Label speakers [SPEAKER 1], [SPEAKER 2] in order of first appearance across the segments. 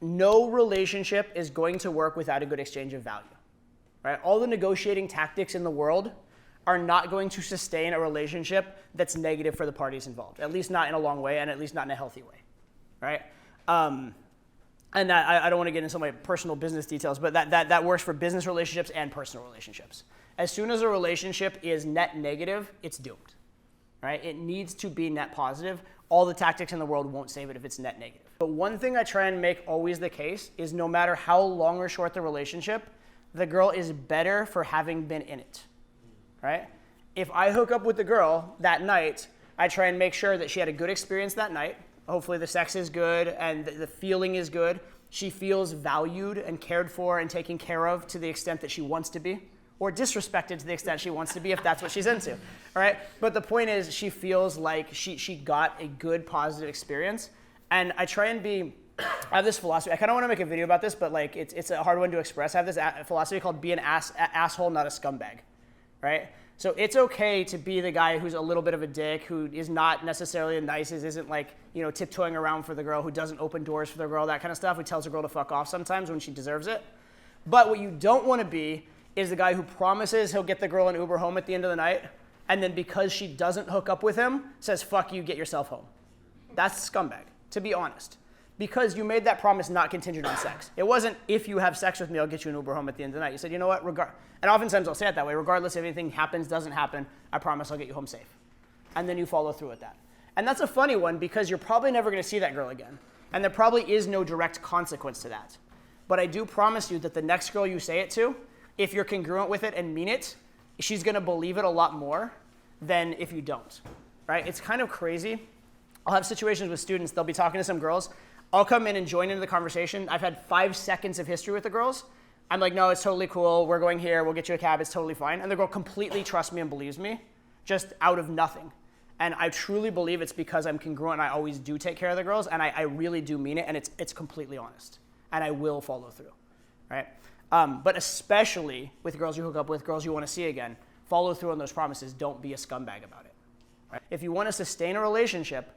[SPEAKER 1] no relationship is going to work without a good exchange of value, right? All the negotiating tactics in the world are not going to sustain a relationship that's negative for the parties involved, at least not in a long way and at least not in a healthy way, right? And I don't want to get into my personal business details, but that works for business relationships and personal relationships. As soon as a relationship is net negative, it's doomed, right? It needs to be net positive. All the tactics in the world won't save it if it's net negative. But one thing I try and make always the case is no matter how long or short the relationship, the girl is better for having been in it, right? If I hook up with the girl that night, I try and make sure that she had a good experience that night. Hopefully the sex is good and the feeling is good. She feels valued and cared for and taken care of to the extent that she wants to be, or disrespected to the extent she wants to be if that's what she's into, all right? But the point is she feels like she got a good, positive experience. And I try and I have this philosophy. I kind of want to make a video about this, but like it's a hard one to express. I have this philosophy called be an asshole, not a scumbag, right? So it's okay to be the guy who's a little bit of a dick, who is not necessarily as nice, isn't like, tiptoeing around for the girl, who doesn't open doors for the girl, that kind of stuff, who tells the girl to fuck off sometimes when she deserves it. But what you don't want to be is the guy who promises he'll get the girl an Uber home at the end of the night, and then because she doesn't hook up with him, says, fuck you, get yourself home. That's a scumbag, to be honest. Because you made that promise not contingent on sex. It wasn't, if you have sex with me, I'll get you an Uber home at the end of the night. You said, you know what, and oftentimes I'll say it that way, regardless if anything happens, doesn't happen, I promise I'll get you home safe. And then you follow through with that. And that's a funny one because you're probably never going to see that girl again. And there probably is no direct consequence to that. But I do promise you that the next girl you say it to, if you're congruent with it and mean it, she's going to believe it a lot more than if you don't, right? It's kind of crazy. I'll have situations with students, they'll be talking to some girls, I'll come in and join into the conversation. I've had 5 seconds of history with the girls. I'm like, no, it's totally cool. We're going here. We'll get you a cab. It's totally fine. And the girl completely trusts me and believes me, just out of nothing. And I truly believe it's because I'm congruent and I always do take care of the girls, and I really do mean it, and it's completely honest. And I will follow through, right? But especially with girls you hook up with, girls you want to see again, follow through on those promises. Don't be a scumbag about it, right? If you want to sustain a relationship,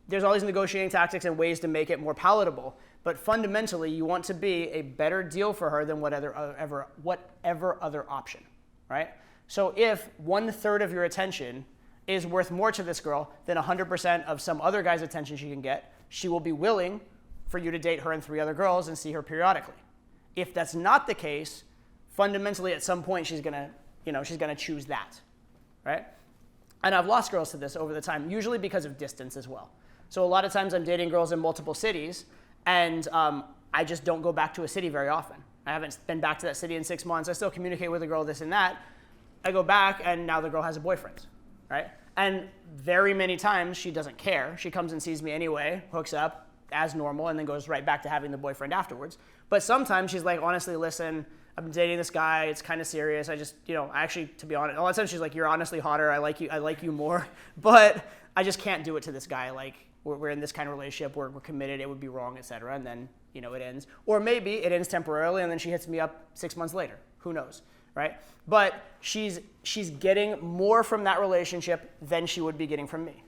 [SPEAKER 1] there's all these negotiating tactics and ways to make it more palatable. But fundamentally, you want to be a better deal for her than whatever other option, right? So if 1/3 of your attention is worth more to this girl than 100% of some other guy's attention she can get, she will be willing for you to date her and 3 other girls and see her periodically. If that's not the case, fundamentally at some point she's gonna choose that, right? And I've lost girls to this over the time, usually because of distance as well. So a lot of times I'm dating girls in multiple cities, and I just don't go back to a city very often. I haven't been back to that city in 6 months. I still communicate with a girl, this and that. I go back, and now the girl has a boyfriend, right? And very many times she doesn't care. She comes and sees me anyway, hooks up as normal, and then goes right back to having the boyfriend afterwards. But sometimes she's like, honestly, listen, I've been dating this guy. It's kind of serious. I just, actually, to be honest, a lot of times she's like, you're honestly hotter. I like you more. But I just can't do it to this guy. Like, we're in this kind of relationship. We're committed. It would be wrong, et cetera. And then, it ends. Or maybe it ends temporarily, and then she hits me up 6 months later. Who knows, right? But she's getting more from that relationship than she would be getting from me.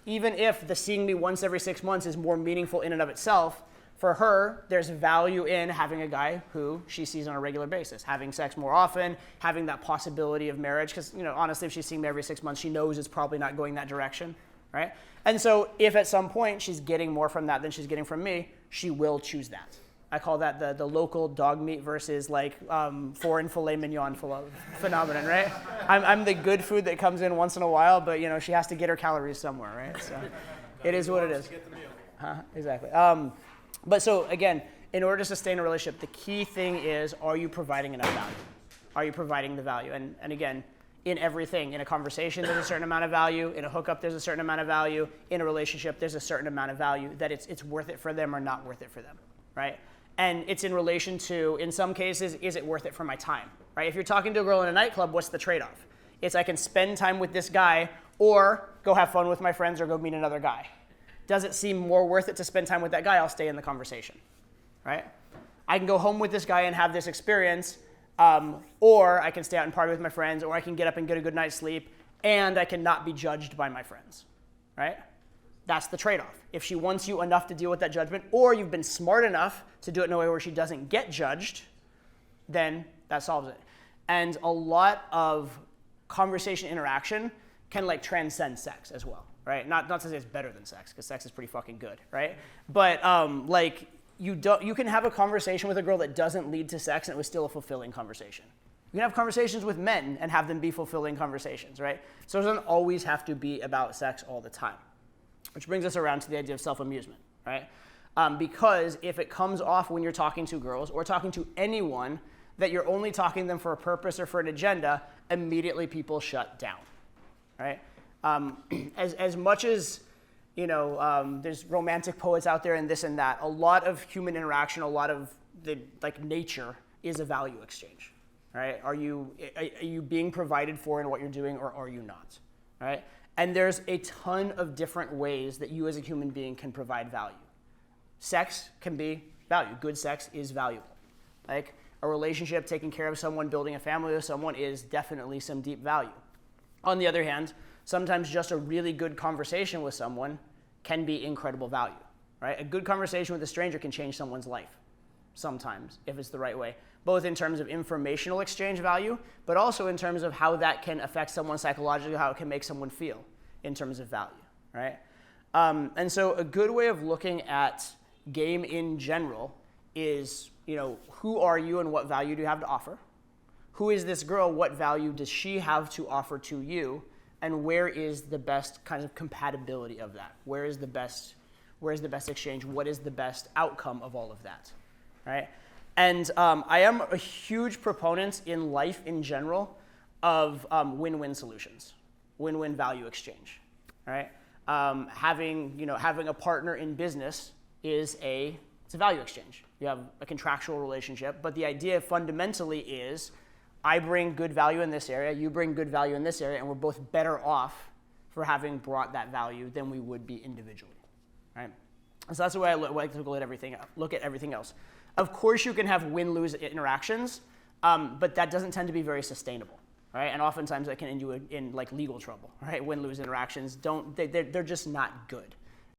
[SPEAKER 1] Even if the seeing me once every 6 months is more meaningful in and of itself, for her, there's value in having a guy who she sees on a regular basis, having sex more often, having that possibility of marriage. Because, honestly, if she's seeing me every 6 months, she knows it's probably not going that direction, right? And so if at some point she's getting more from that than she's getting from me, she will choose that. I call that the local dog meat versus foreign filet mignon phenomenon, right? I'm the good food that comes in once in a while, but she has to get her calories somewhere, right? So it is what it is. Exactly. But so again, in order to sustain a relationship, the key thing is, are you providing enough value? Are you providing the value? And again, in everything, in a conversation, there's a certain amount of value. In a hookup, there's a certain amount of value. In a relationship, there's a certain amount of value that it's worth it for them or not worth it for them, right? And it's in relation to, in some cases, is it worth it for my time, right? If you're talking to a girl in a nightclub, what's the trade-off? It's I can spend time with this guy or go have fun with my friends or go meet another guy. Does it seem more worth it to spend time with that guy? I'll stay in the conversation, right? I can go home with this guy and have this experience, or I can stay out and party with my friends, or I can get up and get a good night's sleep, and I can not be judged by my friends, right? That's the trade-off. If she wants you enough to deal with that judgment, or you've been smart enough to do it in a way where she doesn't get judged, then that solves it. And a lot of conversation interaction can like transcend sex as well, right? Not to say it's better than sex, because sex is pretty fucking good, right? But like you can have a conversation with a girl that doesn't lead to sex and it was still a fulfilling conversation. You can have conversations with men and have them be fulfilling conversations, right? So it doesn't always have to be about sex all the time. Which brings us around to the idea of self-amusement, right? Because if it comes off when you're talking to girls or talking to anyone that you're only talking to them for a purpose or for an agenda, immediately people shut down, right? As much as, there's romantic poets out there and this and that, a lot of human interaction, a lot of the nature is a value exchange, right? Are you being provided for in what you're doing, or are you not, right? And there's a ton of different ways that you as a human being can provide value. Sex can be value. Good sex is valuable. Like a relationship, taking care of someone, building a family with someone is definitely some deep value. On the other hand, sometimes just a really good conversation with someone can be incredible value, right? A good conversation with a stranger can change someone's life sometimes, if it's the right way, both in terms of informational exchange value, but also in terms of how that can affect someone psychologically, how it can make someone feel in terms of value, right? And so a good way of looking at game in general is, who are you and what value do you have to offer? Who is this girl? What value does she have to offer to you? And where is the best kind of compatibility of that? Where is the best exchange? What is the best outcome of all of that, right? And I am a huge proponent in life in general of win-win solutions, win-win value exchange, right? Having a partner in business it's a value exchange. You have a contractual relationship, but the idea fundamentally is I bring good value in this area, you bring good value in this area, and we're both better off for having brought that value than we would be individually, right? So that's the way I like to look at everything else. Of course, you can have win-lose interactions, but that doesn't tend to be very sustainable, right? And oftentimes that can end you in like legal trouble, right? Win-lose interactions they're just not good.